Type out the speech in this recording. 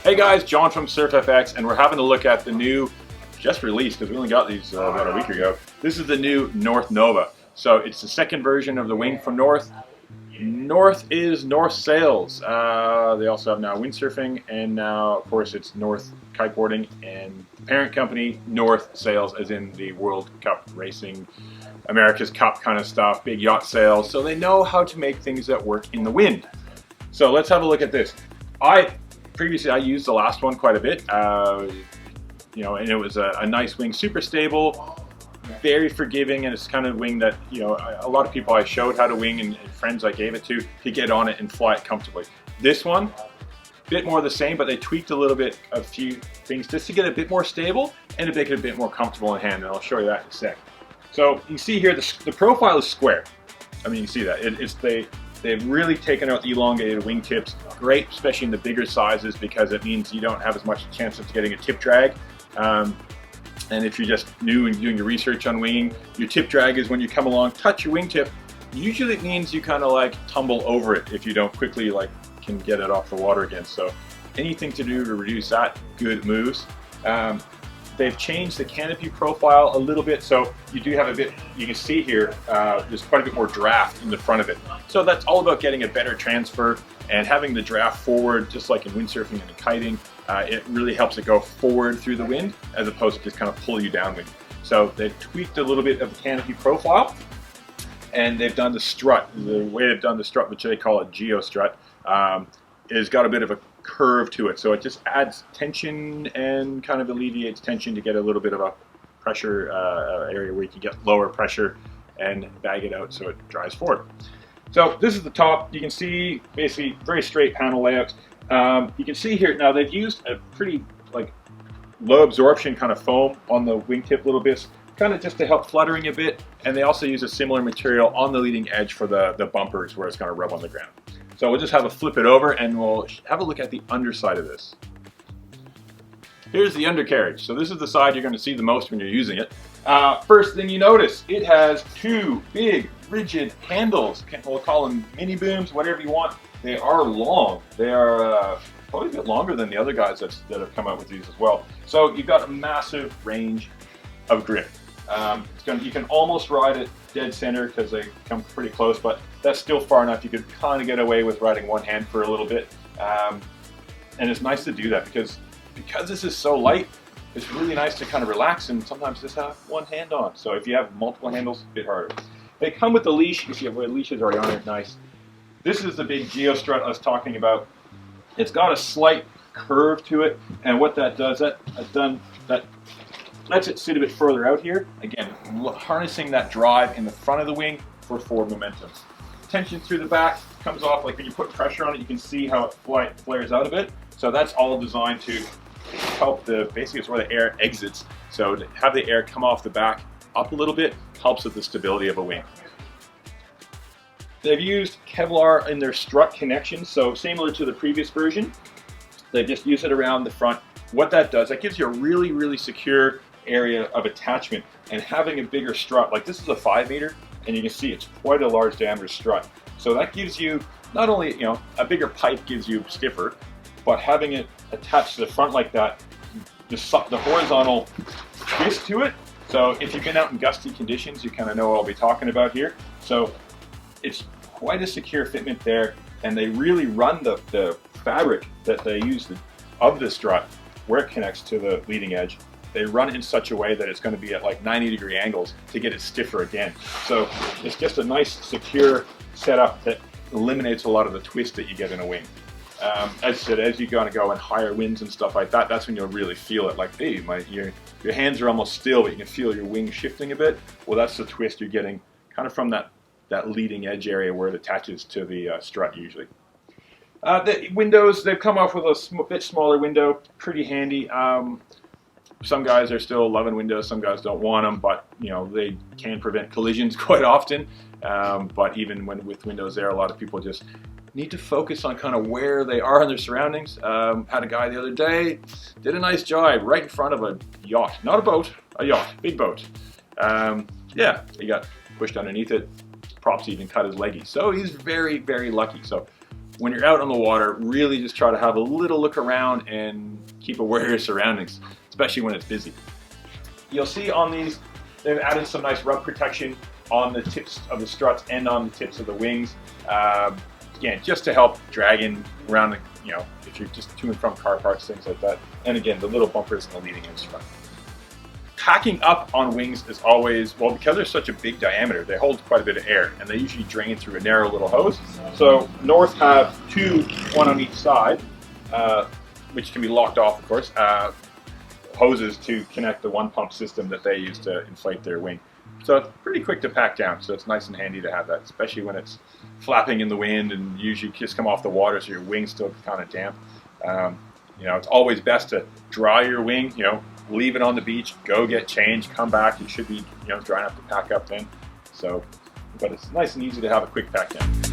Hey guys, John from SurfFX, and we're having a look at the new, just released, because we only got these about a week ago. This is the new North Nova. So it's the second version of the wing from North. North is North Sails. They also have now windsurfing, and now, of course, it's North Kiteboarding, and the parent company, North Sails, as in the World Cup racing, America's Cup kind of stuff, big yacht sails. So they know how to make things that work in the wind. So let's have a look at this. Previously, I used the last one quite a bit, you know, and it was a nice wing, super stable, very forgiving, and it's kind of wing that, you know, a lot of people I showed how to wing and friends I gave it to get on it and fly it comfortably. This one, a bit more the same, but they tweaked a little bit, a few things just to get it a bit more stable and to make it a bit more comfortable in hand, and I'll show you that in a sec. So you can see here, the profile is square. I mean, you see that. They've really taken out the elongated wingtips. Great, especially in the bigger sizes, because it means you don't have as much chance of getting a tip drag. And if you're just new and doing your research on winging, your tip drag is when you come along, touch your wingtip. Usually it means you kind of like tumble over it if you don't quickly can get it off the water again. So anything to do to reduce that, good moves. They've changed the canopy profile a little bit, so you do have a bit, you can see here, there's quite a bit more draft in the front of it. So that's all about getting a better transfer and having the draft forward, just like in windsurfing and in kiting. It really helps it go forward through the wind as opposed to just kind of pull you downwind. So they've tweaked a little bit of the canopy profile, and they've done the strut. The way they've done the strut, which they call a geo strut, is got a bit of a curve to it, so it just adds tension and kind of alleviates tension to get a little bit of a pressure area where you can get lower pressure and bag it out so it drives forward. So this is the top. You can see basically very straight panel layout. You can see here now they've used a pretty low absorption kind of foam on the wingtip little bits, kind of just to help fluttering a bit, and they also use a similar material on the leading edge for the bumpers where it's going to rub on the ground. So we'll just have a flip it over and we'll have a look at the underside of this. Here's the undercarriage. So this is the side you're going to see the most when you're using it. First thing you notice, it has two big rigid handles. We'll call them mini booms, whatever you want. They are long. They are probably a bit longer than the other guys that have come out with these as well. So you've got a massive range of grip. You can almost ride it dead center because they come pretty close, but that's still far enough you could kind of get away with riding one hand for a little bit. And it's nice to do that because this is so light, it's really nice to kind of relax and sometimes just have one hand on. So if you have multiple handles, a bit harder. They come with the leash. You see the leash is already on it, nice. This is the big geo strut I was talking about. It's got a slight curve to it, and what that does, that lets it sit a bit further out here. Again, harnessing that drive in the front of the wing for forward momentum. Tension through the back comes off, like when you put pressure on it, you can see how it flares out of it. So that's all designed to help basically it's where the air exits. So to have the air come off the back up a little bit helps with the stability of a wing. They've used Kevlar in their strut connections, so similar to the previous version. They've just used it around the front. What that does, that gives you a really, really secure area of attachment, and having a bigger strut, like this is a 5 meter, and you can see it's quite a large diameter strut. So that gives you not only, you know, a bigger pipe gives you stiffer, but having it attached to the front like that, the horizontal twist to it. So if you've been out in gusty conditions, you kind of know what I'll be talking about here. So it's quite a secure fitment there, and they really run the fabric that they use of the strut where it connects to the leading edge. They run it in such a way that it's going to be at like 90-degree angles to get it stiffer again. So it's just a nice secure setup that eliminates a lot of the twist that you get in a wing. As I said, as you're going to go in higher winds and stuff like that, that's when you'll really feel it. Like, hey, your hands are almost still, but you can feel your wings shifting a bit. Well, that's the twist you're getting kind of from that leading edge area where it attaches to the strut usually. The windows, they've come off with a bit smaller window, pretty handy. Some guys are still loving windows, some guys don't want them, but they can prevent collisions quite often. But even with windows there, a lot of people just need to focus on kind of where they are in their surroundings. Had a guy the other day, did a nice job right in front of a yacht. Not a boat, a yacht, big boat. Yeah, he got pushed underneath it. Props even cut his leggy. So he's very, very lucky. So when you're out on the water, really just try to have a little look around and keep aware of your surroundings, especially when it's busy. You'll see on these, they've added some nice rub protection on the tips of the struts and on the tips of the wings. Again, just to help dragging around, if you're just to and from car parks, things like that. And again, the little bumpers in the leading edge front. Packing up on wings is always, well, because they're such a big diameter, they hold quite a bit of air, and they usually drain through a narrow little hose. So North have two, one on each side, which can be locked off, of course, hoses to connect the one pump system that they use to inflate their wing. So it's pretty quick to pack down, so it's nice and handy to have that, especially when it's flapping in the wind and usually just come off the water so your wing's still kind of damp. It's always best to dry your wing, leave it on the beach, go get changed, come back, you should be dry enough to pack up then. So, but it's nice and easy to have a quick pack down.